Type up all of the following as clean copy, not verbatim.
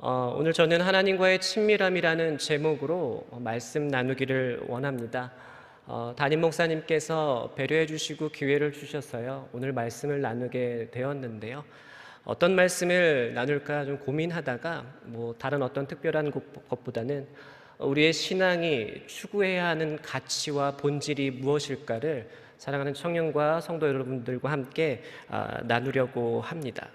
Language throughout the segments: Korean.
오늘 저는 하나님과의 친밀함이라는 제목으로 말씀 나누기를 원합니다. 담임 목사님께서 배려해 주시고 기회를 주셔서요, 오늘 말씀을 나누게 되었는데요. 어떤 말씀을 나눌까 좀 고민하다가 다른 어떤 특별한 것보다는 우리의 신앙이 추구해야 하는 가치와 본질이 무엇일까를 사랑하는 청년과 성도 여러분들과 함께 나누려고 합니다.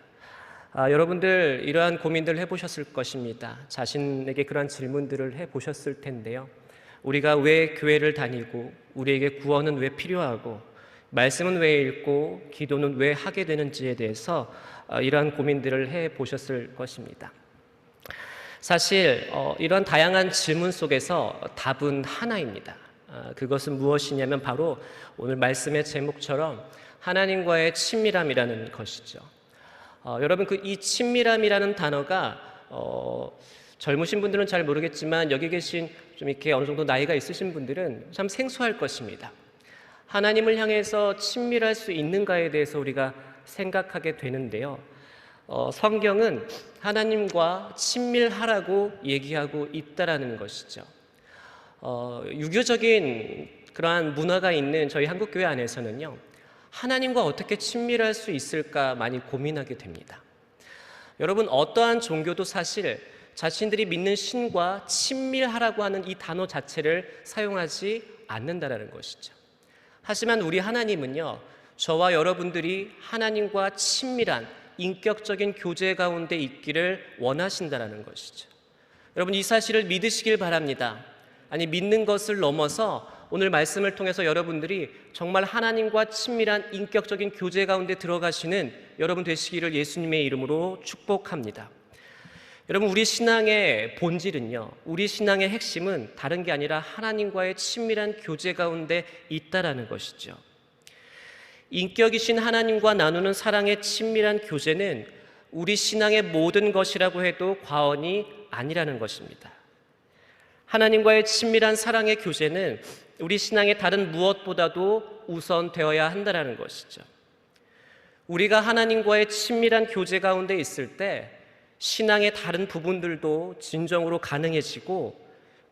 여러분들 이러한 고민들 해보셨을 것입니다. 자신에게 그러한 질문들을 해보셨을 텐데요. 우리가 왜 교회를 다니고, 우리에게 구원은 왜 필요하고, 말씀은 왜 읽고, 기도는 왜 하게 되는지에 대해서 이러한 고민들을 해보셨을 것입니다. 사실 이런 다양한 질문 속에서 답은 하나입니다. 그것은 무엇이냐면 바로 오늘 말씀의 제목처럼 하나님과의 친밀함이라는 것이죠. 여러분, 이 친밀함이라는 단어가 젊으신 분들은 잘 모르겠지만 여기 계신 좀 이렇게 어느 정도 나이가 있으신 분들은 참 생소할 것입니다. 하나님을 향해서 친밀할 수 있는가에 대해서 우리가 생각하게 되는데요. 성경은 하나님과 친밀하라고 얘기하고 있다라는 것이죠. 유교적인 그러한 문화가 있는 저희 한국교회 안에서는요, 하나님과 어떻게 친밀할 수 있을까 많이 고민하게 됩니다. 여러분, 어떠한 종교도 사실 자신들이 믿는 신과 친밀하라고 하는 이 단어 자체를 사용하지 않는다라는 것이죠. 하지만 우리 하나님은요, 저와 여러분들이 하나님과 친밀한 인격적인 교제 가운데 있기를 원하신다라는 것이죠. 여러분, 이 사실을 믿으시길 바랍니다. 아니, 믿는 것을 넘어서 오늘 말씀을 통해서 여러분들이 정말 하나님과 친밀한 인격적인 교제 가운데 들어가시는 여러분 되시기를 예수님의 이름으로 축복합니다. 여러분, 우리 신앙의 본질은요, 우리 신앙의 핵심은 다른 게 아니라 하나님과의 친밀한 교제 가운데 있다라는 것이죠. 인격이신 하나님과 나누는 사랑의 친밀한 교제는 우리 신앙의 모든 것이라고 해도 과언이 아니라는 것입니다. 하나님과의 친밀한 사랑의 교제는 우리 신앙의 다른 무엇보다도 우선되어야 한다는 것이죠. 우리가 하나님과의 친밀한 교제 가운데 있을 때 신앙의 다른 부분들도 진정으로 가능해지고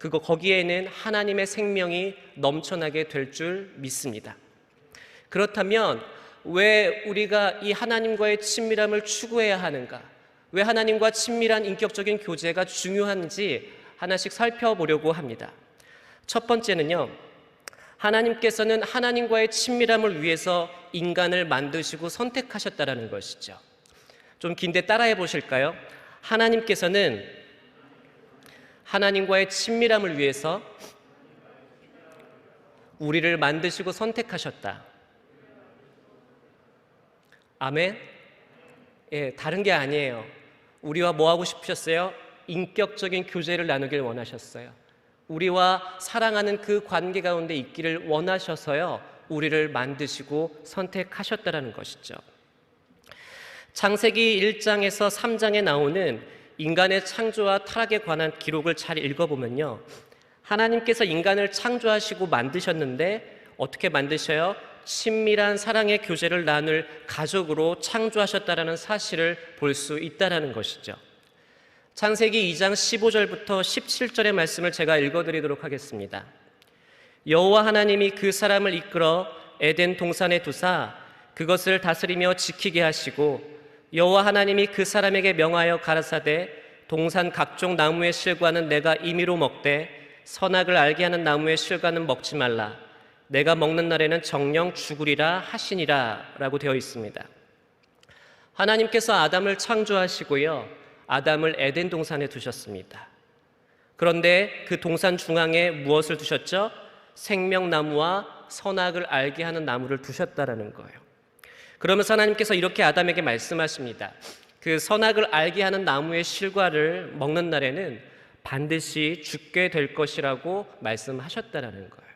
거기에는 하나님의 생명이 넘쳐나게 될 줄 믿습니다. 그렇다면 왜 우리가 이 하나님과의 친밀함을 추구해야 하는가? 왜 하나님과 친밀한 인격적인 교제가 중요한지 하나씩 살펴보려고 합니다. 첫 번째는요, 하나님께서는 하나님과의 친밀함을 위해서 인간을 만드시고 선택하셨다라는 것이죠. 좀 긴데 따라해 보실까요? 하나님께서는 하나님과의 친밀함을 위해서 우리를 만드시고 선택하셨다. 아멘? 예, 다른 게 아니에요. 우리와 뭐 하고 싶으셨어요? 인격적인 교제를 나누길 원하셨어요. 우리와 사랑하는 그 관계 가운데 있기를 원하셔서요, 우리를 만드시고 선택하셨다라는 것이죠. 창세기 1장에서 3장에 나오는 인간의 창조와 타락에 관한 기록을 잘 읽어보면요, 하나님께서 인간을 창조하시고 만드셨는데 어떻게 만드셔요? 친밀한 사랑의 교제를 나눌 가족으로 창조하셨다라는 사실을 볼 수 있다라는 것이죠. 창세기 2장 15절부터 17절의 말씀을 제가 읽어드리도록 하겠습니다. 여호와 하나님이 그 사람을 이끌어 에덴 동산에 두사 그것을 다스리며 지키게 하시고, 여호와 하나님이 그 사람에게 명하여 가라사대 동산 각종 나무의 실과는 내가 임의로 먹되 선악을 알게 하는 나무의 실과는 먹지 말라. 내가 먹는 날에는 정령 죽으리라 하시니라 라고 되어 있습니다. 하나님께서 아담을 창조하시고요, 아담을 에덴 동산에 두셨습니다. 그런데 그 동산 중앙에 무엇을 두셨죠? 생명나무와 선악을 알게 하는 나무를 두셨다라는 거예요. 그러면서 하나님께서 이렇게 아담에게 말씀하십니다. 그 선악을 알게 하는 나무의 실과를 먹는 날에는 반드시 죽게 될 것이라고 말씀하셨다라는 거예요.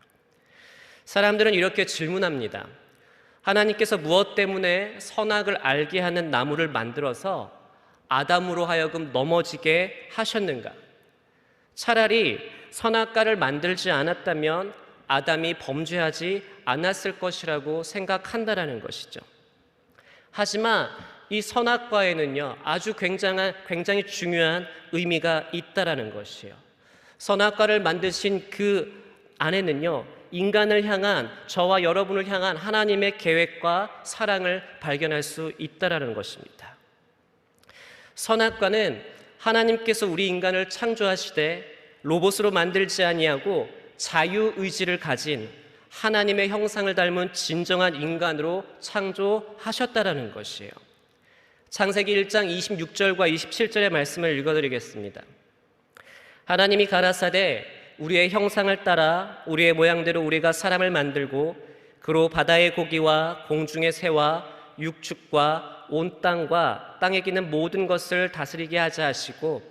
사람들은 이렇게 질문합니다. 하나님께서 무엇 때문에 선악을 알게 하는 나무를 만들어서 아담으로 하여금 넘어지게 하셨는가? 차라리 선악과를 만들지 않았다면 아담이 범죄하지 않았을 것이라고 생각한다라는 것이죠. 하지만 이 선악과에는요, 아주 굉장히 중요한 의미가 있다라는 것이에요. 선악과를 만드신 그 안에는요, 인간을 향한, 저와 여러분을 향한 하나님의 계획과 사랑을 발견할 수 있다라는 것입니다. 선악과는 하나님께서 우리 인간을 창조하시되 로봇으로 만들지 아니하고 자유의지를 가진 하나님의 형상을 닮은 진정한 인간으로 창조하셨다라는 것이에요. 창세기 1장 26절과 27절의 말씀을 읽어드리겠습니다. 하나님이 가라사대 우리의 형상을 따라 우리의 모양대로 우리가 사람을 만들고 그로 바다의 고기와 공중의 새와 육축과 온 땅과 땅에 기는 모든 것을 다스리게 하자 하시고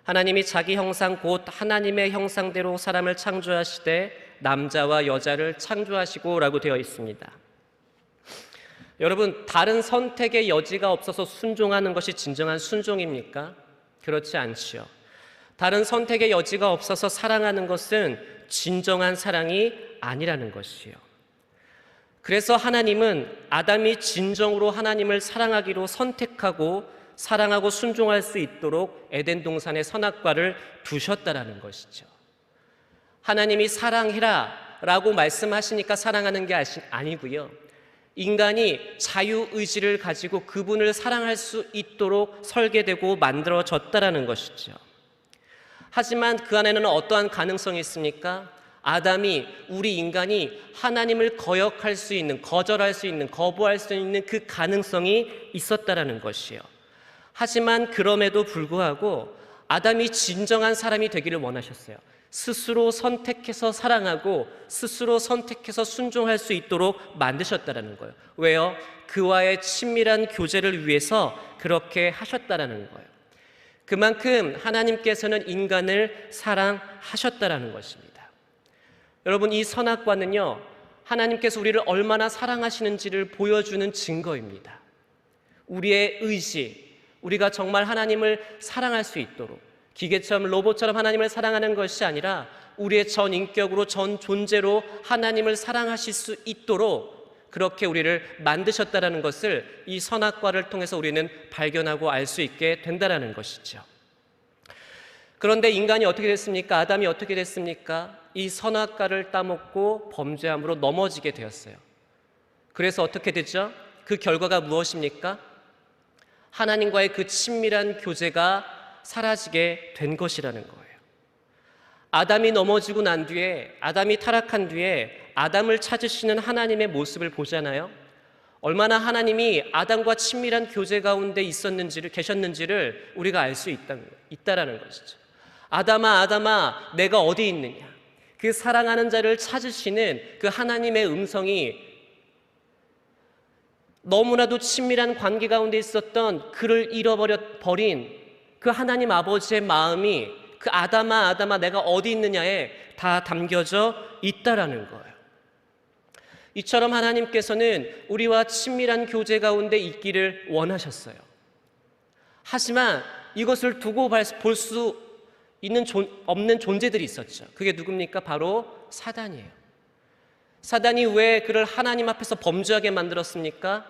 하나님이 자기 형상 곧 하나님의 형상대로 사람을 창조하시되 남자와 여자를 창조하시고 라고 되어 있습니다. 여러분, 다른 선택의 여지가 없어서 순종하는 것이 진정한 순종입니까? 그렇지 않지요. 다른 선택의 여지가 없어서 사랑하는 것은 진정한 사랑이 아니라는 것이요. 그래서 하나님은 아담이 진정으로 하나님을 사랑하기로 선택하고 사랑하고 순종할 수 있도록 에덴 동산에 선악과를 두셨다라는 것이죠. 하나님이 사랑해라 라고 말씀하시니까 사랑하는 게 아니고요. 인간이 자유의지를 가지고 그분을 사랑할 수 있도록 설계되고 만들어졌다라는 것이죠. 하지만 그 안에는 어떠한 가능성이 있습니까? 아담이, 우리 인간이 하나님을 거역할 수 있는, 거절할 수 있는, 거부할 수 있는 그 가능성이 있었다라는 것이요. 하지만 그럼에도 불구하고 아담이 진정한 사람이 되기를 원하셨어요. 스스로 선택해서 사랑하고 스스로 선택해서 순종할 수 있도록 만드셨다라는 거예요. 왜요? 그와의 친밀한 교제를 위해서 그렇게 하셨다라는 거예요. 그만큼 하나님께서는 인간을 사랑하셨다라는 것입니다. 여러분, 이 선악과는요, 하나님께서 우리를 얼마나 사랑하시는지를 보여주는 증거입니다. 우리의 의지, 우리가 정말 하나님을 사랑할 수 있도록, 기계처럼 로봇처럼 하나님을 사랑하는 것이 아니라 우리의 전 인격으로 전 존재로 하나님을 사랑하실 수 있도록 그렇게 우리를 만드셨다라는 것을 이 선악과를 통해서 우리는 발견하고 알 수 있게 된다라는 것이죠. 그런데 인간이 어떻게 됐습니까? 아담이 어떻게 됐습니까? 이 선악과를 따먹고 범죄함으로 넘어지게 되었어요. 그래서 어떻게 되죠? 그 결과가 무엇입니까? 하나님과의 그 친밀한 교제가 사라지게 된 것이라는 거예요. 아담이 넘어지고 난 뒤에, 아담이 타락한 뒤에 아담을 찾으시는 하나님의 모습을 보잖아요. 얼마나 하나님이 아담과 친밀한 교제 가운데 계셨는지를 우리가 알 수 있다라는 것이죠. 아담아, 아담아, 내가 어디 있느냐? 그 사랑하는 자를 찾으시는 그 하나님의 음성이 너무나도 친밀한 관계 가운데 있었던 그를 잃어버린 그 하나님 아버지의 마음이 그 아담아, 아담아, 내가 어디 있느냐에 다 담겨져 있다라는 거예요. 이처럼 하나님께서는 우리와 친밀한 교제 가운데 있기를 원하셨어요. 하지만 이것을 두고 볼 수 없는 존재들이 있었죠. 그게 누굽니까? 바로 사단이에요. 사단이 왜 그를 하나님 앞에서 범죄하게 만들었습니까?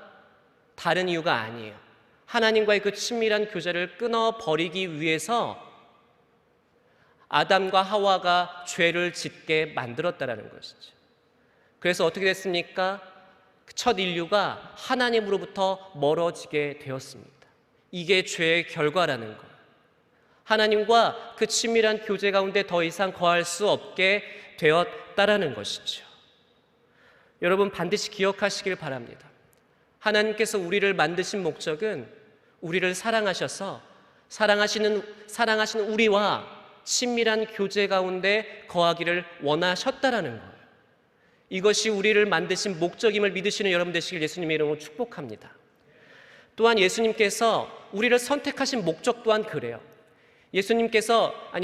다른 이유가 아니에요. 하나님과의 그 친밀한 교제를 끊어버리기 위해서 아담과 하와가 죄를 짓게 만들었다라는 것이죠. 그래서 어떻게 됐습니까? 첫 인류가 하나님으로부터 멀어지게 되었습니다. 이게 죄의 결과라는 거예요. 하나님과 그 친밀한 교제 가운데 더 이상 거할 수 없게 되었다라는 것이죠. 여러분, 반드시 기억하시길 바랍니다. 하나님께서 우리를 만드신 목적은 우리를 사랑하셔서 사랑하시는 우리와 친밀한 교제 가운데 거하기를 원하셨다라는 거예요. 이것이 우리를 만드신 목적임을 믿으시는 여러분 되시길 예수님의 이름으로 축복합니다. 또한 예수님께서 우리를 선택하신 목적 또한 그래요.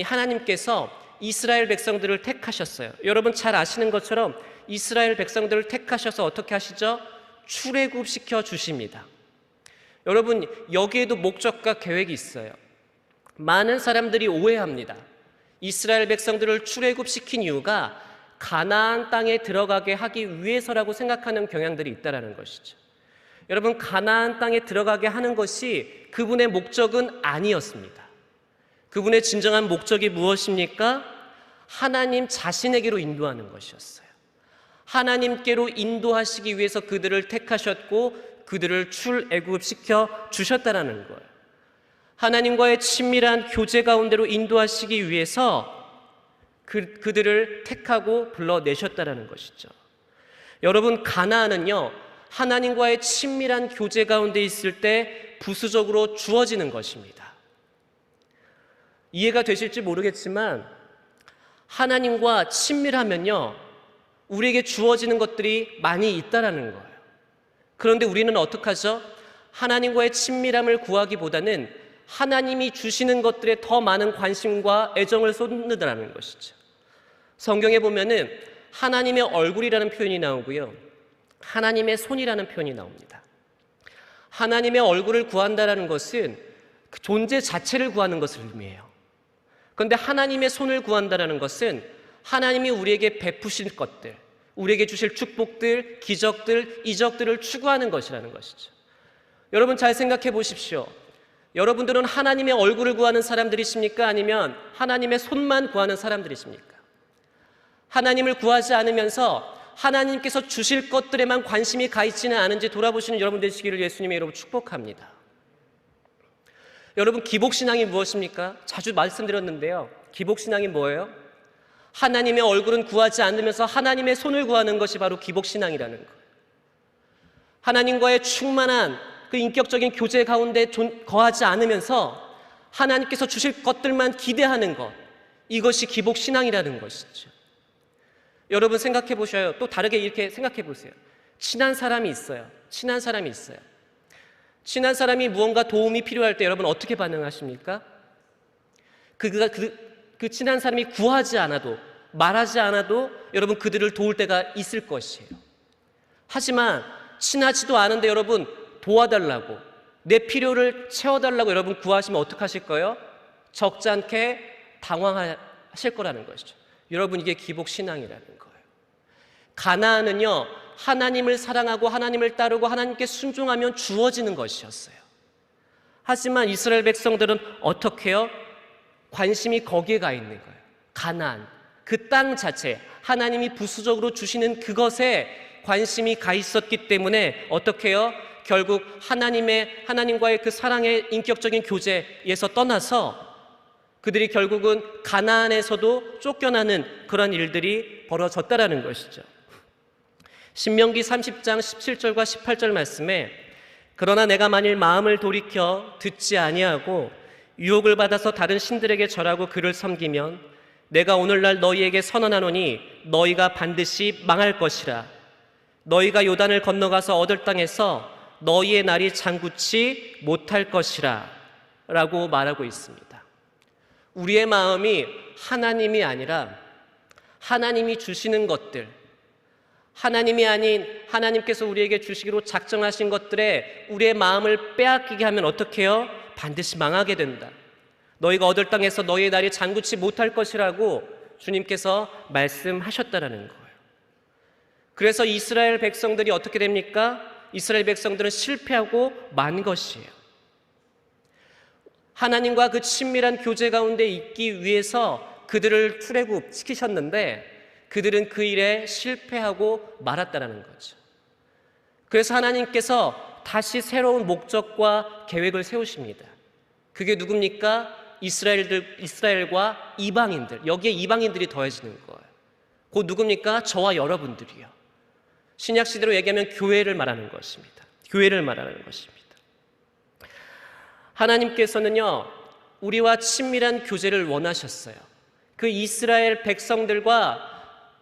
하나님께서 이스라엘 백성들을 택하셨어요. 여러분 잘 아시는 것처럼 이스라엘 백성들을 택하셔서 어떻게 하시죠? 출애굽시켜 주십니다. 여러분, 여기에도 목적과 계획이 있어요. 많은 사람들이 오해합니다. 이스라엘 백성들을 출애굽시킨 이유가 가나안 땅에 들어가게 하기 위해서라고 생각하는 경향들이 있다는 것이죠. 여러분, 가나안 땅에 들어가게 하는 것이 그분의 목적은 아니었습니다. 그분의 진정한 목적이 무엇입니까? 하나님 자신에게로 인도하는 것이었어요. 하나님께로 인도하시기 위해서 그들을 택하셨고 그들을 출애굽시켜 주셨다라는 거예요. 하나님과의 친밀한 교제 가운데로 인도하시기 위해서 그들을 택하고 불러내셨다라는 것이죠. 여러분, 가나안은요, 하나님과의 친밀한 교제 가운데 있을 때 부수적으로 주어지는 것입니다. 이해가 되실지 모르겠지만 하나님과 친밀하면요, 우리에게 주어지는 것들이 많이 있다라는 거예요. 그런데 우리는 어떻게 하죠? 하나님과의 친밀함을 구하기보다는 하나님이 주시는 것들에 더 많은 관심과 애정을 쏟는다는 것이죠. 성경에 보면은 하나님의 얼굴이라는 표현이 나오고요, 하나님의 손이라는 표현이 나옵니다. 하나님의 얼굴을 구한다라는 것은 그 존재 자체를 구하는 것을 의미해요. 그런데 하나님의 손을 구한다라는 것은 하나님이 우리에게 베푸실 것들, 우리에게 주실 축복들, 기적들, 이적들을 추구하는 것이라는 것이죠. 여러분, 잘 생각해 보십시오. 여러분들은 하나님의 얼굴을 구하는 사람들이십니까? 아니면 하나님의 손만 구하는 사람들이십니까? 하나님을 구하지 않으면서 하나님께서 주실 것들에만 관심이 가 있지는 않은지 돌아보시는 여러분 되시기를 예수님의 이름으로 축복합니다. 여러분, 기복신앙이 무엇입니까? 자주 말씀드렸는데요, 기복신앙이 뭐예요? 하나님의 얼굴은 구하지 않으면서 하나님의 손을 구하는 것이 바로 기복신앙이라는 거예요. 하나님과의 충만한 그 인격적인 교제 가운데 거하지 않으면서 하나님께서 주실 것들만 기대하는 것, 이것이 기복신앙이라는 것이죠. 여러분, 생각해 보셔요. 또 다르게 이렇게 생각해 보세요. 친한 사람이 있어요. 친한 사람이 있어요. 친한 사람이 무언가 도움이 필요할 때 여러분 어떻게 반응하십니까? 그 친한 사람이 구하지 않아도, 말하지 않아도 여러분 그들을 도울 때가 있을 것이에요. 하지만 친하지도 않은데 여러분 도와달라고, 내 필요를 채워달라고 여러분 구하시면 어떡하실 거예요? 적지 않게 당황하실 거라는 것이죠. 여러분, 이게 기복신앙이라는 거예요. 가나안은요, 하나님을 사랑하고 하나님을 따르고 하나님께 순종하면 주어지는 것이었어요. 하지만 이스라엘 백성들은 어떻게 해요? 관심이 거기에 가 있는 거예요. 가나안, 그 땅 자체, 하나님이 부수적으로 주시는 그것에 관심이 가 있었기 때문에 어떻게 해요? 결국 하나님과의 그 사랑의 인격적인 교제에서 떠나서 그들이 결국은 가나안에서도 쫓겨나는 그런 일들이 벌어졌다라는 것이죠. 신명기 30장 17절과 18절 말씀에 그러나 내가 만일 마음을 돌이켜 듣지 아니하고 유혹을 받아서 다른 신들에게 절하고 그를 섬기면 내가 오늘날 너희에게 선언하노니 너희가 반드시 망할 것이라. 너희가 요단을 건너가서 얻을 땅에서 너희의 날이 장구치 못할 것이라 라고 말하고 있습니다. 우리의 마음이 하나님이 아니라 하나님이 주시는 것들, 하나님이 아닌 하나님께서 우리에게 주시기로 작정하신 것들에 우리의 마음을 빼앗기게 하면 어떻게 해요? 반드시 망하게 된다. 너희가 얻을 땅에서 너희의 날이 장구치 못할 것이라고 주님께서 말씀하셨다라는 거예요. 그래서 이스라엘 백성들이 어떻게 됩니까? 이스라엘 백성들은 실패하고 만 것이에요. 하나님과 그 친밀한 교제 가운데 있기 위해서 그들을 출애굽시키셨는데 그들은 그 일에 실패하고 말았다라는 거죠. 그래서 하나님께서 다시 새로운 목적과 계획을 세우십니다. 그게 누굽니까? 이스라엘과 이방인들, 여기에 이방인들이 더해지는 거예요. 곧 누굽니까? 저와 여러분들이요. 신약 시대로 얘기하면 교회를 말하는 것입니다. 교회를 말하는 것입니다. 하나님께서는요, 우리와 친밀한 교제를 원하셨어요. 그 이스라엘 백성들과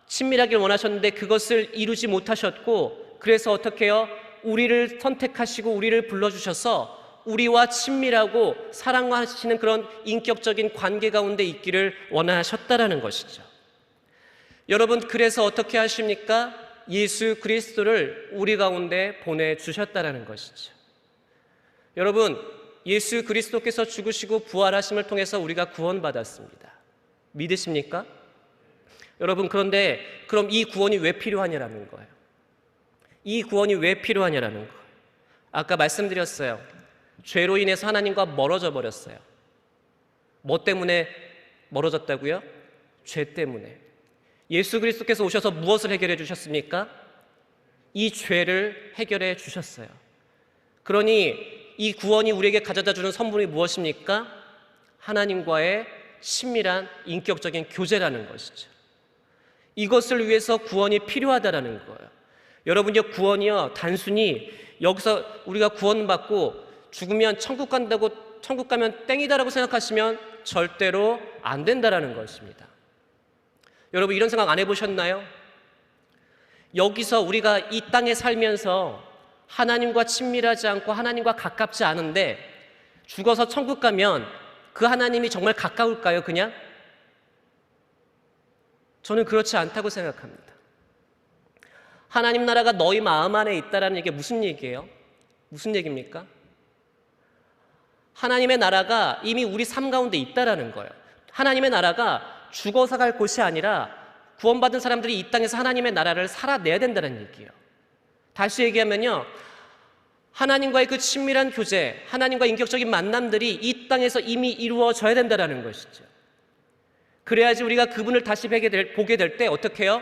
친밀하길 원하셨는데 그것을 이루지 못하셨고, 그래서 어떻게 해요? 우리를 선택하시고 우리를 불러주셔서 우리와 친밀하고 사랑하시는 그런 인격적인 관계 가운데 있기를 원하셨다라는 것이죠. 여러분, 그래서 어떻게 하십니까? 예수 그리스도를 우리 가운데 보내주셨다라는 것이죠. 여러분, 예수 그리스도께서 죽으시고 부활하심을 통해서 우리가 구원받았습니다. 믿으십니까? 여러분, 그런데 그럼 이 구원이 왜 필요하냐라는 거예요. 이 구원이 왜 필요하냐라는 거예요. 아까 말씀드렸어요. 죄로 인해서 하나님과 멀어져 버렸어요. 뭐 때문에 멀어졌다고요? 죄 때문에. 예수 그리스도께서 오셔서 무엇을 해결해 주셨습니까? 이 죄를 해결해 주셨어요. 그러니 이 구원이 우리에게 가져다 주는 선물이 무엇입니까? 하나님과의 친밀한 인격적인 교제라는 것이죠. 이것을 위해서 구원이 필요하다라는 거예요. 여러분요, 구원이요, 단순히 여기서 우리가 구원받고 죽으면 천국 간다고, 천국 가면 땡이다라고 생각하시면 절대로 안 된다라는 것입니다. 여러분, 이런 생각 안 해보셨나요? 여기서 우리가 이 땅에 살면서 하나님과 친밀하지 않고 하나님과 가깝지 않은데 죽어서 천국 가면 그 하나님이 정말 가까울까요, 그냥? 저는 그렇지 않다고 생각합니다. 하나님 나라가 너희 마음 안에 있다라는 게 무슨 얘기예요? 무슨 얘기입니까? 하나님의 나라가 이미 우리 삶 가운데 있다라는 거예요. 하나님의 나라가 죽어서 갈 곳이 아니라 구원받은 사람들이 이 땅에서 하나님의 나라를 살아내야 된다는 얘기예요. 다시 얘기하면요, 하나님과의 그 친밀한 교제, 하나님과 인격적인 만남들이 이 땅에서 이미 이루어져야 된다는 것이죠. 그래야지 우리가 그분을 다시 보게 될 때 어떻게 해요?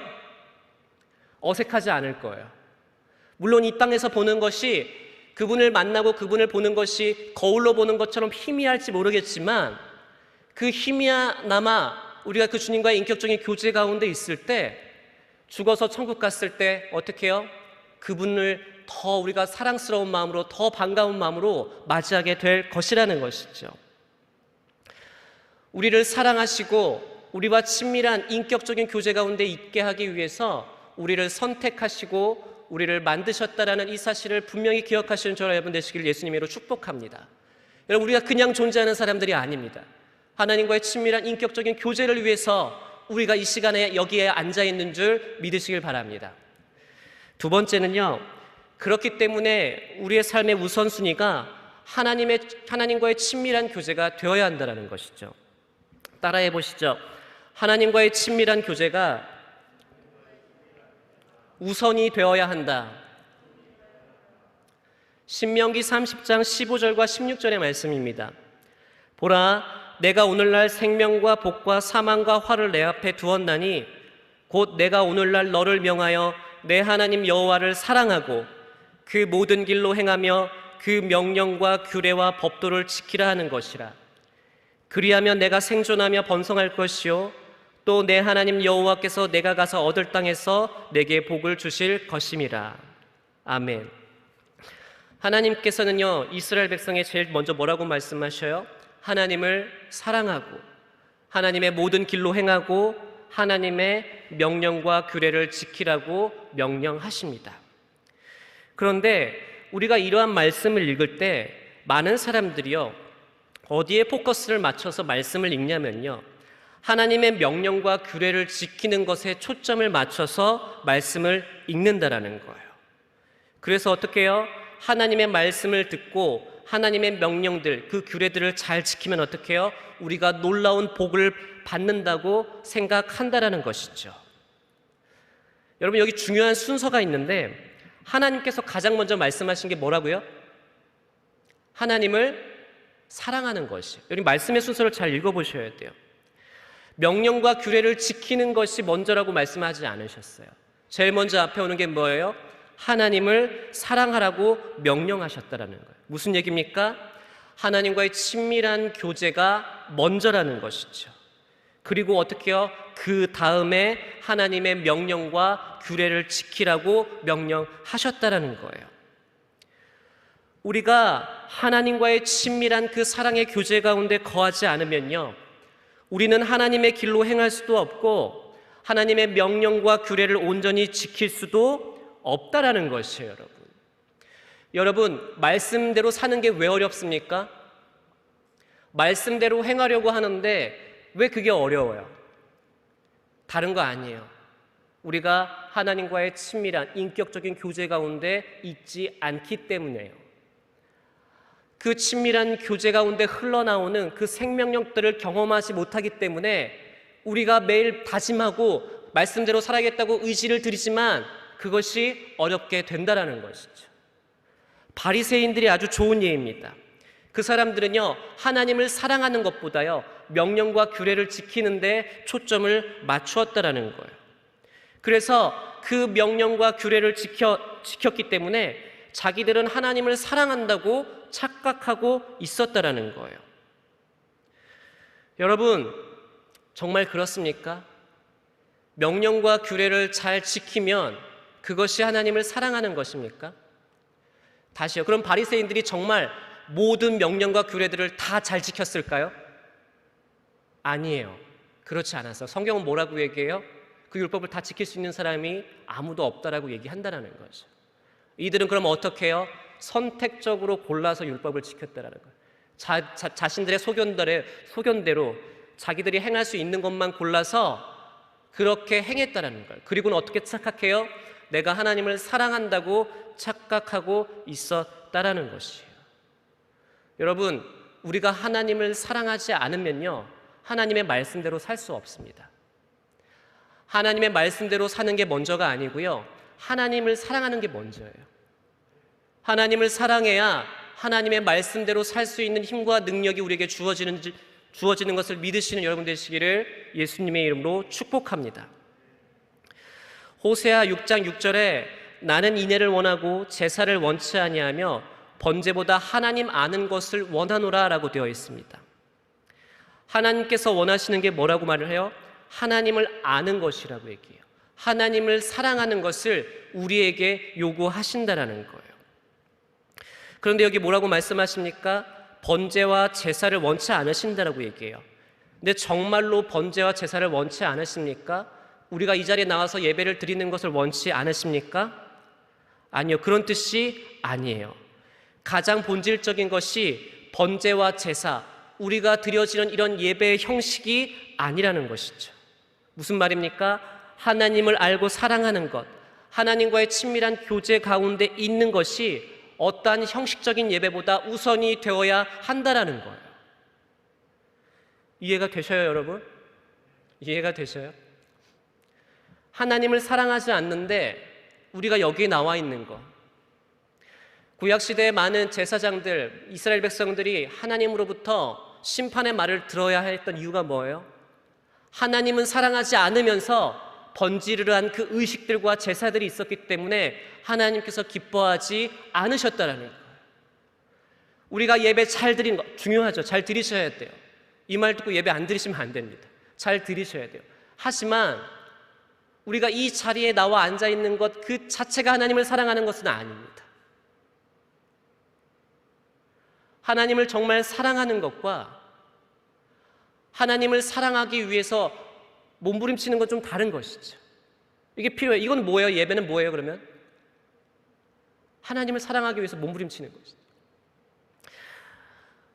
어색하지 않을 거예요. 물론 이 땅에서 보는 것이, 그분을 만나고 그분을 보는 것이 거울로 보는 것처럼 희미할지 모르겠지만 그 희미하나마 우리가 그 주님과의 인격적인 교제 가운데 있을 때, 죽어서 천국 갔을 때 어떻게 해요? 그분을 더 우리가 사랑스러운 마음으로, 더 반가운 마음으로 맞이하게 될 것이라는 것이죠. 우리를 사랑하시고 우리와 친밀한 인격적인 교제 가운데 있게 하기 위해서 우리를 선택하시고 우리를 만드셨다라는 이 사실을 분명히 기억하시는 저와 여러분 되시길 예수님으로 축복합니다. 여러분, 우리가 그냥 존재하는 사람들이 아닙니다. 하나님과의 친밀한 인격적인 교제를 위해서 우리가 이 시간에 여기에 앉아 있는 줄 믿으시길 바랍니다. 두 번째는요, 그렇기 때문에 우리의 삶의 우선순위가 하나님과의 친밀한 교제가 되어야 한다는 것이죠. 따라해 보시죠. 하나님과의 친밀한 교제가 우선이 되어야 한다. 신명기 30장 15절과 16절의 말씀입니다. 보라, 내가 오늘날 생명과 복과 사망과 화를 내 앞에 두었나니 곧 내가 오늘날 너를 명하여 내 하나님 여호와를 사랑하고 그 모든 길로 행하며 그 명령과 규례와 법도를 지키라 하는 것이라. 그리하면 내가 생존하며 번성할 것이요 또 내 하나님 여호와께서 내가 가서 얻을 땅에서 내게 복을 주실 것임이라. 아멘. 하나님께서는요, 이스라엘 백성에 제일 먼저 뭐라고 말씀하셔요? 하나님을 사랑하고 하나님의 모든 길로 행하고 하나님의 명령과 규례를 지키라고 명령하십니다. 그런데 우리가 이러한 말씀을 읽을 때 많은 사람들이요, 어디에 포커스를 맞춰서 말씀을 읽냐면요, 하나님의 명령과 규례를 지키는 것에 초점을 맞춰서 말씀을 읽는다라는 거예요. 그래서 어떻게 해요? 하나님의 말씀을 듣고 하나님의 명령들, 그 규례들을 잘 지키면 어떻게 해요? 우리가 놀라운 복을 받는다고 생각한다라는 것이죠. 여러분, 여기 중요한 순서가 있는데 하나님께서 가장 먼저 말씀하신 게 뭐라고요? 하나님을 사랑하는 것이에요. 여러분, 말씀의 순서를 잘 읽어보셔야 돼요. 명령과 규례를 지키는 것이 먼저라고 말씀하지 않으셨어요. 제일 먼저 앞에 오는 게 뭐예요? 하나님을 사랑하라고 명령하셨다라는 거예요. 무슨 얘기입니까? 하나님과의 친밀한 교제가 먼저라는 것이죠. 그리고 어떻게 해요? 그 다음에 하나님의 명령과 규례를 지키라고 명령하셨다라는 거예요. 우리가 하나님과의 친밀한 그 사랑의 교제 가운데 거하지 않으면요, 우리는 하나님의 길로 행할 수도 없고 하나님의 명령과 규례를 온전히 지킬 수도 없다라는 것이에요. 여러분, 말씀대로 사는 게 왜 어렵습니까? 말씀대로 행하려고 하는데 왜 그게 어려워요? 다른 거 아니에요. 우리가 하나님과의 친밀한 인격적인 교제 가운데 있지 않기 때문에요. 그 친밀한 교제 가운데 흘러나오는 그 생명력들을 경험하지 못하기 때문에 우리가 매일 다짐하고 말씀대로 살아야겠다고 의지를 들이지만 그것이 어렵게 된다라는 것이죠. 바리새인들이 아주 좋은 예입니다. 그 사람들은요, 하나님을 사랑하는 것보다요, 명령과 규례를 지키는데 초점을 맞추었다라는 거예요. 그래서 그 명령과 규례를 지켰기 때문에 자기들은 하나님을 사랑한다고 착각하고 있었다라는 거예요. 여러분, 정말 그렇습니까? 명령과 규례를 잘 지키면 그것이 하나님을 사랑하는 것입니까? 다시요. 그럼 바리새인들이 정말 모든 명령과 규례들을 다 잘 지켰을까요? 아니에요. 그렇지 않았어요. 성경은 뭐라고 얘기해요? 그 율법을 다 지킬 수 있는 사람이 아무도 없다라고 얘기한다는 거죠. 이들은 그럼 어떻게 해요? 선택적으로 골라서 율법을 지켰다라는 거예요. 자신들의 소견대로 자기들이 행할 수 있는 것만 골라서 그렇게 행했다라는 거예요. 그리고는 어떻게 착각해요? 내가 하나님을 사랑한다고 착각하고 있었다라는 것이에요. 여러분, 우리가 하나님을 사랑하지 않으면요, 하나님의 말씀대로 살 수 없습니다. 하나님의 말씀대로 사는 게 먼저가 아니고요, 하나님을 사랑하는 게 먼저예요. 하나님을 사랑해야 하나님의 말씀대로 살 수 있는 힘과 능력이 우리에게 주어지는 것을 믿으시는 여러분 되시기를 예수님의 이름으로 축복합니다. 호세아 6장 6절에 나는 인애를 원하고 제사를 원치 아니하며 번제보다 하나님 아는 것을 원하노라 라고 되어 있습니다. 하나님께서 원하시는 게 뭐라고 말을 해요? 하나님을 아는 것이라고 얘기해요. 하나님을 사랑하는 것을 우리에게 요구하신다라는 거예요. 그런데 여기 뭐라고 말씀하십니까? 번제와 제사를 원치 않으신다라고 얘기해요. 근데 정말로 번제와 제사를 원치 않으십니까? 우리가 이 자리에 나와서 예배를 드리는 것을 원치 않으십니까? 아니요. 그런 뜻이 아니에요. 가장 본질적인 것이 번제와 제사, 우리가 드려지는 이런 예배의 형식이 아니라는 것이죠. 무슨 말입니까? 하나님을 알고 사랑하는 것, 하나님과의 친밀한 교제 가운데 있는 것이 어떠한 형식적인 예배보다 우선이 되어야 한다라는 거예요. 이해가 되셔요, 여러분? 이해가 되셔요? 하나님을 사랑하지 않는데 우리가 여기에 나와 있는 것, 구약시대의 많은 제사장들, 이스라엘 백성들이 하나님으로부터 심판의 말을 들어야 했던 이유가 뭐예요? 하나님은 사랑하지 않으면서 번지르르한 그 의식들과 제사들이 있었기 때문에 하나님께서 기뻐하지 않으셨다라는 거예요. 우리가 예배 잘 드리는 거 중요하죠. 잘 드리셔야 돼요. 이 말 듣고 예배 안 드리시면 안 됩니다. 잘 드리셔야 돼요. 하지만 우리가 이 자리에 나와 앉아 있는 것 그 자체가 하나님을 사랑하는 것은 아닙니다. 하나님을 정말 사랑하는 것과 하나님을 사랑하기 위해서 몸부림치는 건 좀 다른 것이죠. 이게 필요해요. 이건 뭐예요? 예배는 뭐예요, 그러면? 하나님을 사랑하기 위해서 몸부림치는 것이죠.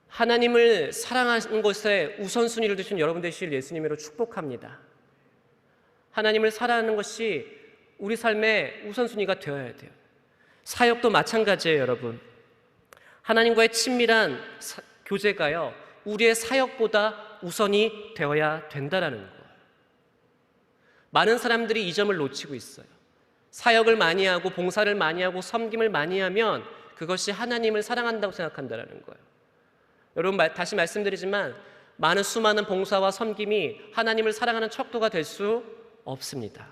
하나님을 사랑하는 것에 우선순위를 두신 여러분 되실 예수님으로 축복합니다. 하나님을 사랑하는 것이 우리 삶의 우선순위가 되어야 돼요. 사역도 마찬가지예요, 여러분. 하나님과의 친밀한 교제가요, 우리의 사역보다 우선이 되어야 된다라는 거예요. 많은 사람들이 이 점을 놓치고 있어요. 사역을 많이 하고 봉사를 많이 하고 섬김을 많이 하면 그것이 하나님을 사랑한다고 생각한다라는 거예요. 여러분, 다시 말씀드리지만 많은 수많은 봉사와 섬김이 하나님을 사랑하는 척도가 될 수 없습니다.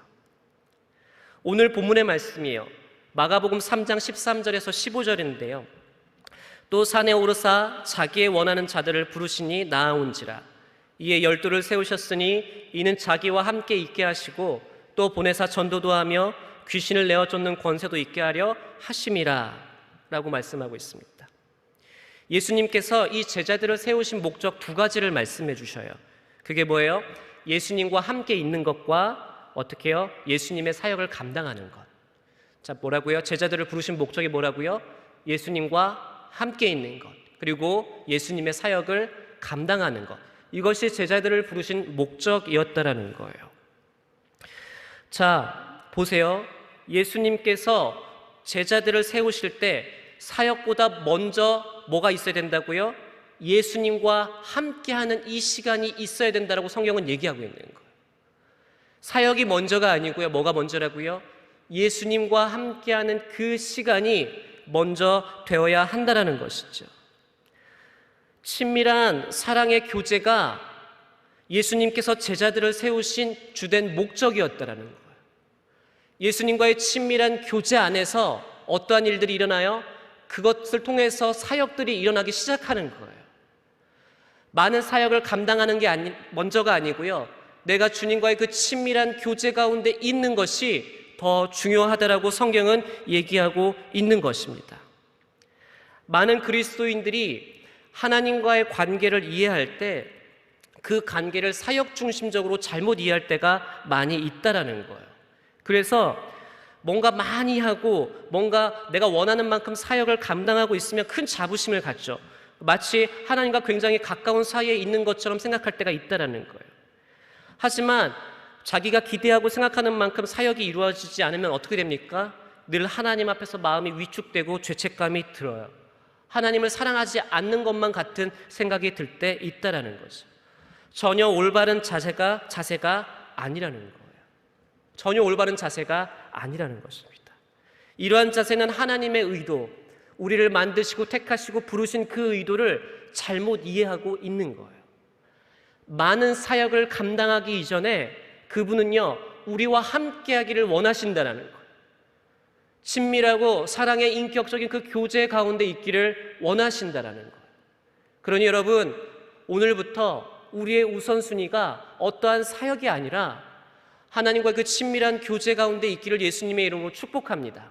오늘 본문의 말씀이에요. 마가복음 3장 13절에서 15절인데요. 또 산에 오르사 자기의 원하는 자들을 부르시니 나아온지라. 이에 12를 세우셨으니 이는 자기와 함께 있게 하시고 또 보내사 전도도 하며 귀신을 내어 쫓는 권세도 있게 하려 하심이라 라고 말씀하고 있습니다. 예수님께서 이 제자들을 세우신 목적 두 가지를 말씀해 주셔요. 그게 뭐예요? 예수님과 함께 있는 것과 어떻게 해요? 예수님의 사역을 감당하는 것. 자, 뭐라고요? 제자들을 부르신 목적이 뭐라고요? 예수님과 함께 있는 것, 그리고 예수님의 사역을 감당하는 것. 이것이 제자들을 부르신 목적이었다라는 거예요. 자, 보세요. 예수님께서 제자들을 세우실 때 사역보다 먼저 뭐가 있어야 된다고요? 예수님과 함께하는 이 시간이 있어야 된다라고 성경은 얘기하고 있는 거예요. 사역이 먼저가 아니고요. 뭐가 먼저라고요? 예수님과 함께하는 그 시간이 먼저 되어야 한다는 것이죠. 친밀한 사랑의 교제가 예수님께서 제자들을 세우신 주된 목적이었다라는 거예요. 예수님과의 친밀한 교제 안에서 어떠한 일들이 일어나요? 그것을 통해서 사역들이 일어나기 시작하는 거예요. 많은 사역을 감당하는 게 먼저가 아니고요. 내가 주님과의 그 친밀한 교제 가운데 있는 것이 더 중요하다라고 성경은 얘기하고 있는 것입니다. 많은 그리스도인들이 하나님과의 관계를 이해할 때 그 관계를 사역 중심적으로 잘못 이해할 때가 많이 있다라는 거예요. 그래서 뭔가 많이 하고 뭔가 내가 원하는 만큼 사역을 감당하고 있으면 큰 자부심을 갖죠. 마치 하나님과 굉장히 가까운 사이에 있는 것처럼 생각할 때가 있다라는 거예요. 하지만 자기가 기대하고 생각하는 만큼 사역이 이루어지지 않으면 어떻게 됩니까? 늘 하나님 앞에서 마음이 위축되고 죄책감이 들어요. 하나님을 사랑하지 않는 것만 같은 생각이 들 때 있다라는 거죠. 전혀 올바른 자세가 아니라는 거예요. 전혀 올바른 자세가 아니라는 것입니다. 이러한 자세는 하나님의 의도, 우리를 만드시고 택하시고 부르신 그 의도를 잘못 이해하고 있는 거예요. 많은 사역을 감당하기 이전에 그분은요, 우리와 함께하기를 원하신다는 거예요. 친밀하고 사랑의 인격적인 그 교제 가운데 있기를 원하신다는 거예요. 그러니 여러분, 오늘부터 우리의 우선순위가 어떠한 사역이 아니라 하나님과 그 친밀한 교제 가운데 있기를 예수님의 이름으로 축복합니다.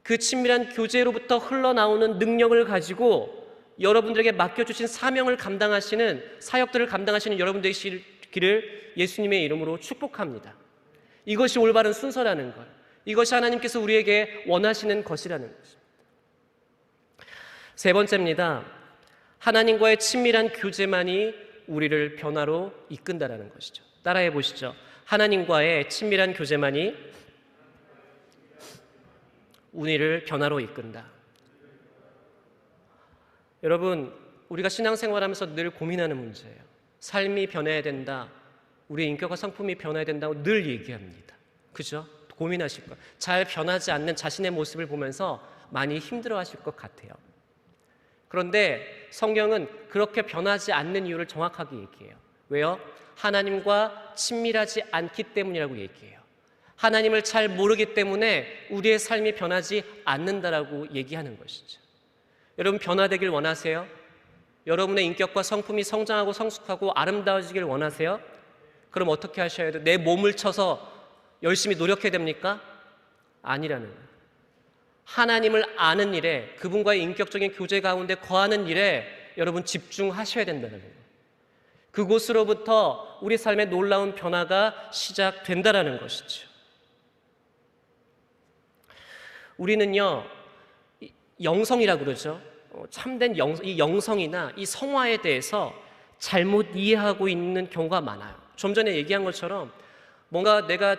그 친밀한 교제로부터 흘러나오는 능력을 가지고 여러분들에게 맡겨주신 사명을 감당하시는, 사역들을 감당하시는 여러분 되시기를 예수님의 이름으로 축복합니다. 이것이 올바른 순서라는 것, 이것이 하나님께서 우리에게 원하시는 것이라는 것입니다. 세 번째입니다. 하나님과의 친밀한 교제만이 우리를 변화로 이끈다라는 것이죠. 따라해 보시죠. 하나님과의 친밀한 교제만이 우리를 변화로 이끈다. 여러분, 우리가 신앙생활하면서 늘 고민하는 문제예요. 삶이 변해야 된다. 우리의 인격과 성품이 변해야 된다고 늘 얘기합니다. 그죠? 고민하실 거예요. 잘 변하지 않는 자신의 모습을 보면서 많이 힘들어하실 것 같아요. 그런데 성경은 그렇게 변하지 않는 이유를 정확하게 얘기해요. 왜요? 하나님과 친밀하지 않기 때문이라고 얘기해요. 하나님을 잘 모르기 때문에 우리의 삶이 변하지 않는다라고 얘기하는 것이죠. 여러분, 변화되길 원하세요? 여러분의 인격과 성품이 성장하고 성숙하고 아름다워지길 원하세요? 그럼 어떻게 하셔야 돼요? 내 몸을 쳐서 열심히 노력해야 됩니까? 아니라는 거예요. 하나님을 아는 일에, 그분과의 인격적인 교제 가운데 거하는 일에 여러분 집중하셔야 된다는 거예요. 그곳으로부터 우리 삶의 놀라운 변화가 시작된다는 것이죠. 우리는요, 영성이라고 그러죠. 참된 이 영성이나 이 성화에 대해서 잘못 이해하고 있는 경우가 많아요. 좀 전에 얘기한 것처럼 뭔가 내가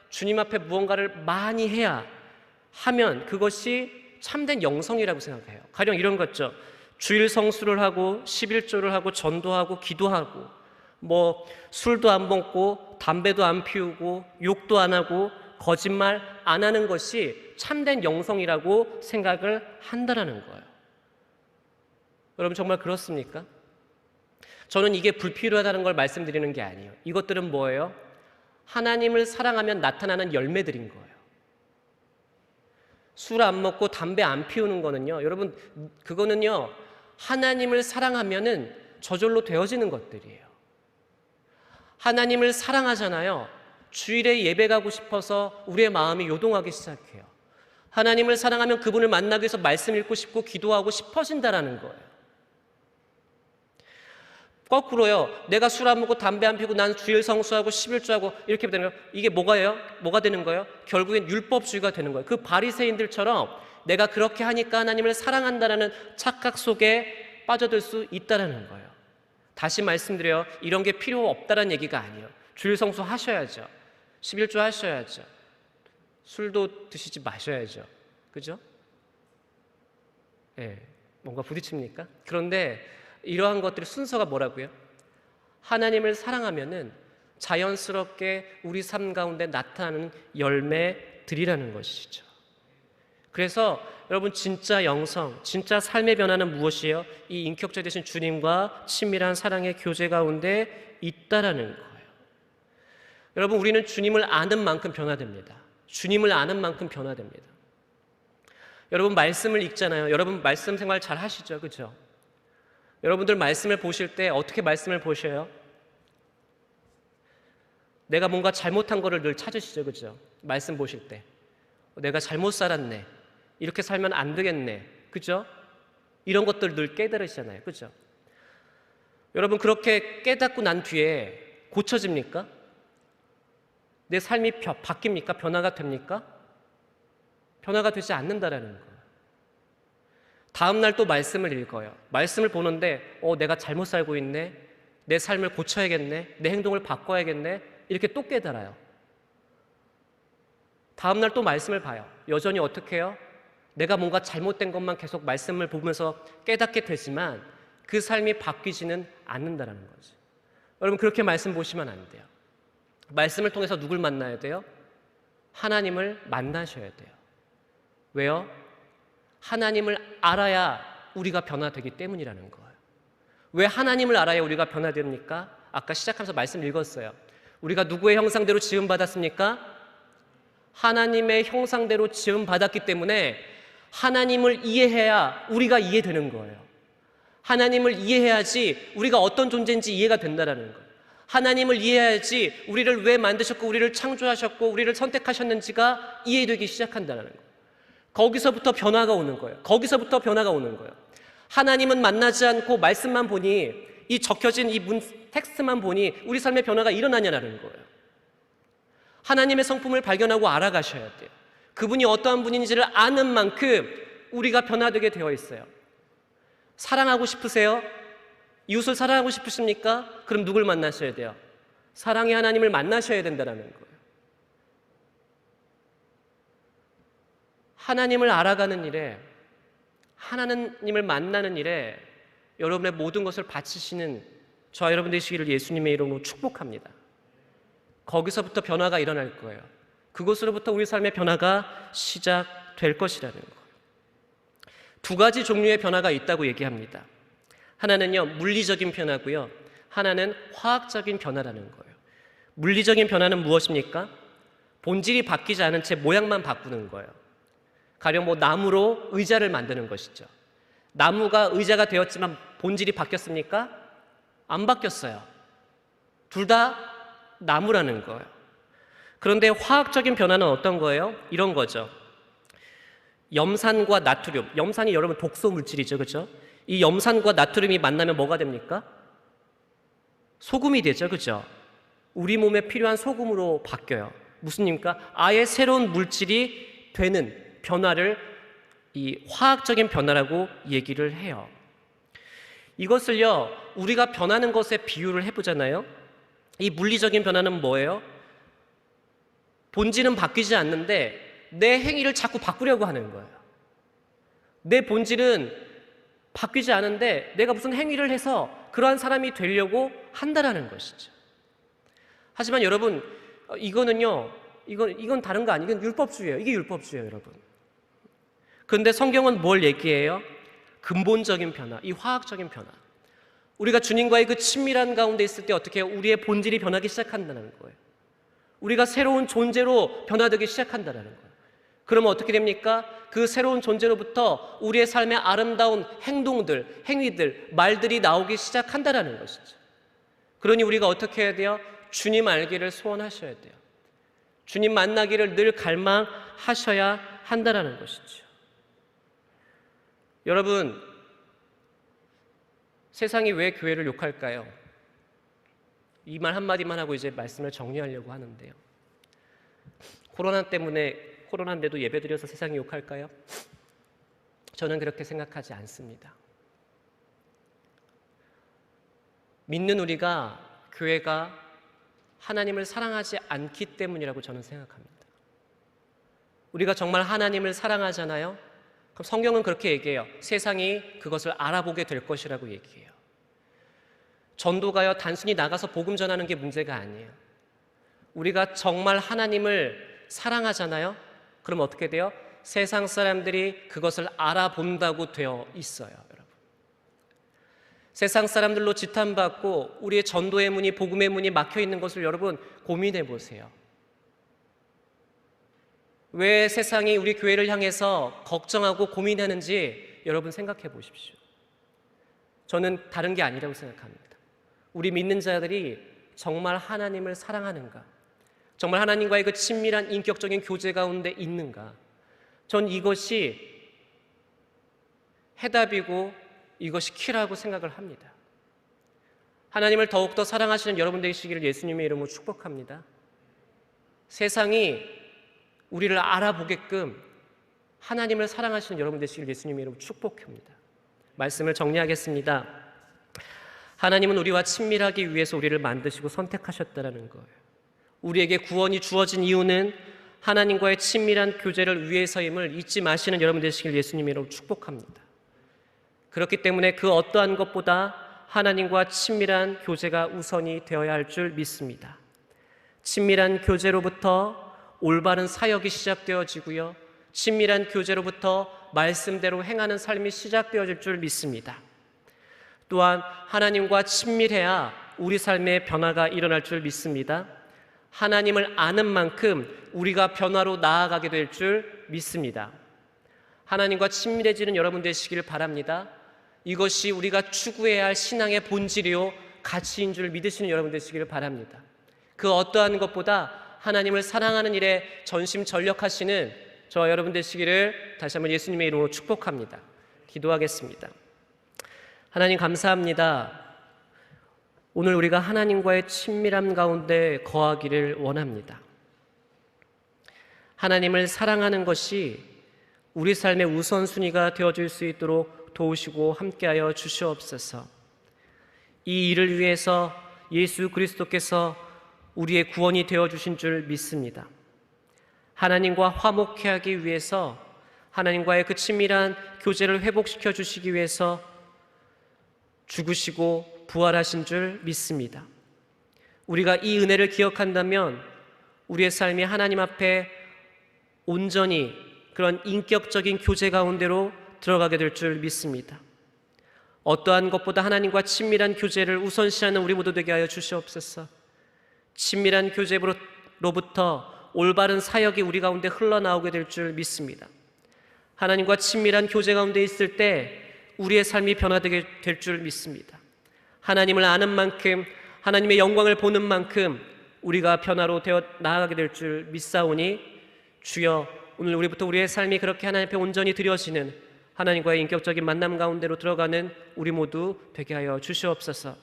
주님 앞에 무언가를 많이 해야 하면 그것이 참된 영성이라고 생각해요. 가령 이런 거죠. 주일 성수를 하고 11조를 하고 전도하고 기도하고 뭐 술도 안 먹고 담배도 안 피우고 욕도 안 하고 거짓말 안 하는 것이 참된 영성이라고 생각을 한다는 거예요. 여러분, 정말 그렇습니까? 저는 이게 불필요하다는 걸 말씀드리는 게 아니에요. 이것들은 뭐예요? 하나님을 사랑하면 나타나는 열매들인 거예요. 술 안 먹고 담배 안 피우는 거는요, 여러분, 그거는요, 하나님을 사랑하면은 저절로 되어지는 것들이에요. 하나님을 사랑하잖아요. 주일에 예배 가고 싶어서 우리의 마음이 요동하기 시작해요. 하나님을 사랑하면 그분을 만나기 위해서 말씀 읽고 싶고 기도하고 싶어진다라는 거예요. 거꾸로요, 내가 술 안 먹고 담배 안 피우고 난 주일 성수하고 11조하고 이렇게 되는 거예요. 이게 뭐가 되는 거예요? 결국엔 율법주의가 되는 거예요. 그 바리새인들처럼 내가 그렇게 하니까 하나님을 사랑한다라는 착각 속에 빠져들 수 있다는 거예요. 다시 말씀드려요, 이런 게 필요 없다는 얘기가 아니에요. 주일 성수 하셔야죠. 11조 하셔야죠. 술도 드시지 마셔야죠. 그죠? 예, 뭔가 부딪힙니까? 그런데 이러한 것들의 순서가 뭐라고요? 하나님을 사랑하면은 자연스럽게 우리 삶 가운데 나타나는 열매들이라는 것이죠. 그래서 여러분 진짜 영성, 진짜 삶의 변화는 무엇이에요? 이 인격자 되신 주님과 친밀한 사랑의 교제 가운데 있다라는 거예요. 여러분 우리는 주님을 아는 만큼 변화됩니다. 주님을 아는 만큼 변화됩니다. 여러분 말씀을 읽잖아요. 여러분 말씀 생활 잘 하시죠? 그렇죠? 여러분들 말씀을 보실 때 어떻게 말씀을 보셔요? 내가 뭔가 잘못한 거를 늘 찾으시죠? 그렇죠? 말씀 보실 때 내가 잘못 살았네, 이렇게 살면 안 되겠네, 그렇죠? 이런 것들 늘 깨달으시잖아요. 그렇죠? 여러분 그렇게 깨닫고 난 뒤에 고쳐집니까? 내 삶이 바뀝니까? 변화가 됩니까? 변화가 되지 않는다라는 거예요. 다음 날 또 말씀을 읽어요. 말씀을 보는데 내가 잘못 살고 있네, 내 삶을 고쳐야겠네, 내 행동을 바꿔야겠네, 이렇게 또 깨달아요. 다음 날 또 말씀을 봐요. 여전히 어떻게 해요? 내가 뭔가 잘못된 것만 계속 말씀을 보면서 깨닫게 되지만 그 삶이 바뀌지는 않는다라는 거죠. 여러분 그렇게 말씀 보시면 안 돼요. 말씀을 통해서 누굴 만나야 돼요? 하나님을 만나셔야 돼요. 왜요? 하나님을 알아야 우리가 변화되기 때문이라는 거예요. 왜 하나님을 알아야 우리가 변화됩니까? 아까 시작하면서 말씀 읽었어요. 우리가 누구의 형상대로 지음받았습니까? 하나님의 형상대로 지음받았기 때문에 하나님을 이해해야 우리가 이해되는 거예요. 하나님을 이해해야지 우리가 어떤 존재인지 이해가 된다는 거예요. 하나님을 이해해야지 우리를 왜 만드셨고 우리를 창조하셨고 우리를 선택하셨는지가 이해되기 시작한다는 거예요. 거기서부터 변화가 오는 거예요. 거기서부터 변화가 오는 거예요. 하나님은 만나지 않고 말씀만 보니, 이 적혀진 이 텍스트만 보니 우리 삶의 변화가 일어나냐는 거예요. 하나님의 성품을 발견하고 알아가셔야 돼요. 그분이 어떠한 분인지를 아는 만큼 우리가 변화되게 되어 있어요. 사랑하고 싶으세요? 이웃을 사랑하고 싶으십니까? 그럼 누굴 만나셔야 돼요? 사랑의 하나님을 만나셔야 된다는 거예요. 하나님을 알아가는 일에, 하나님을 만나는 일에 여러분의 모든 것을 바치시는 저와 여러분 되시기를 예수님의 이름으로 축복합니다. 거기서부터 변화가 일어날 거예요. 그곳으로부터 우리 삶의 변화가 시작될 것이라는 거예요. 두 가지 종류의 변화가 있다고 얘기합니다. 하나는요, 물리적인 변화고요. 하나는 화학적인 변화라는 거예요. 물리적인 변화는 무엇입니까? 본질이 바뀌지 않은 채 모양만 바꾸는 거예요. 가령 나무로 의자를 만드는 것이죠. 나무가 의자가 되었지만 본질이 바뀌었습니까? 안 바뀌었어요. 둘 다 나무라는 거예요. 그런데 화학적인 변화는 어떤 거예요? 이런 거죠. 염산과 나트륨, 염산이 여러분 독소 물질이죠, 그렇죠? 이 염산과 나트륨이 만나면 뭐가 됩니까? 소금이 되죠, 그렇죠? 우리 몸에 필요한 소금으로 바뀌어요. 무슨 일입니까? 아예 새로운 물질이 되는 변화를 이 화학적인 변화라고 얘기를 해요. 이것을요, 우리가 변하는 것에 비유를 해보잖아요. 이 물리적인 변화는 뭐예요? 본질은 바뀌지 않는데 내 행위를 자꾸 바꾸려고 하는 거예요. 내 본질은 바뀌지 않은데 내가 무슨 행위를 해서 그러한 사람이 되려고 한다라는 것이죠. 하지만 여러분, 이건 다른 거 아니에요. 이건 율법주의예요. 이게 율법주의예요, 여러분. 그런데 성경은 뭘 얘기해요? 근본적인 변화, 이 화학적인 변화. 우리가 주님과의 그 친밀한 가운데 있을 때 어떻게 해요? 우리의 본질이 변하기 시작한다는 거예요. 우리가 새로운 존재로 변화되기 시작한다는 거예요. 그러면 어떻게 됩니까? 그 새로운 존재로부터 우리의 삶의 아름다운 행동들, 행위들, 말들이 나오기 시작한다는 것이죠. 그러니 우리가 어떻게 해야 돼요? 주님 알기를 소원하셔야 돼요. 주님 만나기를 늘 갈망하셔야 한다는 것이죠. 여러분, 세상이 왜 교회를 욕할까요? 이 말 한마디만 하고 이제 말씀을 정리하려고 하는데요. 코로나인데도 예배드려서 세상이 욕할까요? 저는 그렇게 생각하지 않습니다. 믿는 우리가, 교회가 하나님을 사랑하지 않기 때문이라고 저는 생각합니다. 우리가 정말 하나님을 사랑하잖아요? 그럼 성경은 그렇게 얘기해요. 세상이 그것을 알아보게 될 것이라고 얘기해요. 전도가요, 단순히 나가서 복음 전하는 게 문제가 아니에요. 우리가 정말 하나님을 사랑하잖아요? 그럼 어떻게 돼요? 세상 사람들이 그것을 알아본다고 되어 있어요, 여러분. 세상 사람들로 지탄받고 우리의 전도의 문이, 복음의 문이 막혀 있는 것을 여러분 고민해 보세요. 왜 세상이 우리 교회를 향해서 걱정하고 고민하는지 여러분 생각해 보십시오. 저는 다른 게 아니라고 생각합니다. 우리 믿는 자들이 정말 하나님을 사랑하는가? 정말 하나님과의 그 친밀한 인격적인 교제 가운데 있는가? 전 이것이 해답이고 이것이 키라고 생각을 합니다. 하나님을 더욱더 사랑하시는 여러분 되시기를 예수님의 이름으로 축복합니다. 세상이 우리를 알아보게끔 하나님을 사랑하시는 여러분 되시기를 예수님의 이름으로 축복합니다. 말씀을 정리하겠습니다. 하나님은 우리와 친밀하기 위해서 우리를 만드시고 선택하셨다는 거예요. 우리에게 구원이 주어진 이유는 하나님과의 친밀한 교제를 위해서임을 잊지 마시는 여러분 되시길 예수님의 이름으로 축복합니다. 그렇기 때문에 그 어떠한 것보다 하나님과 친밀한 교제가 우선이 되어야 할 줄 믿습니다. 친밀한 교제로부터 올바른 사역이 시작되어지고요, 친밀한 교제로부터 말씀대로 행하는 삶이 시작되어질 줄 믿습니다. 또한 하나님과 친밀해야 우리 삶의 변화가 일어날 줄 믿습니다. 하나님을 아는 만큼 우리가 변화로 나아가게 될 줄 믿습니다. 하나님과 친밀해지는 여러분 되시길 바랍니다. 이것이 우리가 추구해야 할 신앙의 본질이요 가치인 줄 믿으시는 여러분 되시기를 바랍니다. 그 어떠한 것보다 하나님을 사랑하는 일에 전심전력하시는 저와 여러분 되시기를 다시 한번 예수님의 이름으로 축복합니다. 기도하겠습니다. 하나님 감사합니다. 오늘 우리가 하나님과의 친밀함 가운데 거하기를 원합니다. 하나님을 사랑하는 것이 우리 삶의 우선순위가 되어질 수 있도록 도우시고 함께하여 주시옵소서. 이 일을 위해서 예수 그리스도께서 우리의 구원이 되어주신 줄 믿습니다. 하나님과 화목케 하기 위해서, 하나님과의 그 친밀한 교제를 회복시켜 주시기 위해서 죽으시고 부활하신 줄 믿습니다. 우리가 이 은혜를 기억한다면 우리의 삶이 하나님 앞에 온전히 그런 인격적인 교제 가운데로 들어가게 될 줄 믿습니다. 어떠한 것보다 하나님과 친밀한 교제를 우선시하는 우리 모두 되게 하여 주시옵소서. 친밀한 교제로부터 올바른 사역이 우리 가운데 흘러나오게 될 줄 믿습니다. 하나님과 친밀한 교제 가운데 있을 때 우리의 삶이 변화되게 될 줄 믿습니다. 하나님을 아는 만큼, 하나님의 영광을 보는 만큼 우리가 변화로 되어 나아가게 될 줄 믿사오니 주여, 오늘 우리부터 우리의 삶이 그렇게 하나님 앞에 온전히 드려지는 하나님과의 인격적인 만남 가운데로 들어가는 우리 모두 되게 하여 주시옵소서.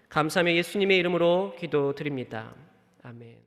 감사하며 예수님의 이름으로 기도드립니다. 아멘.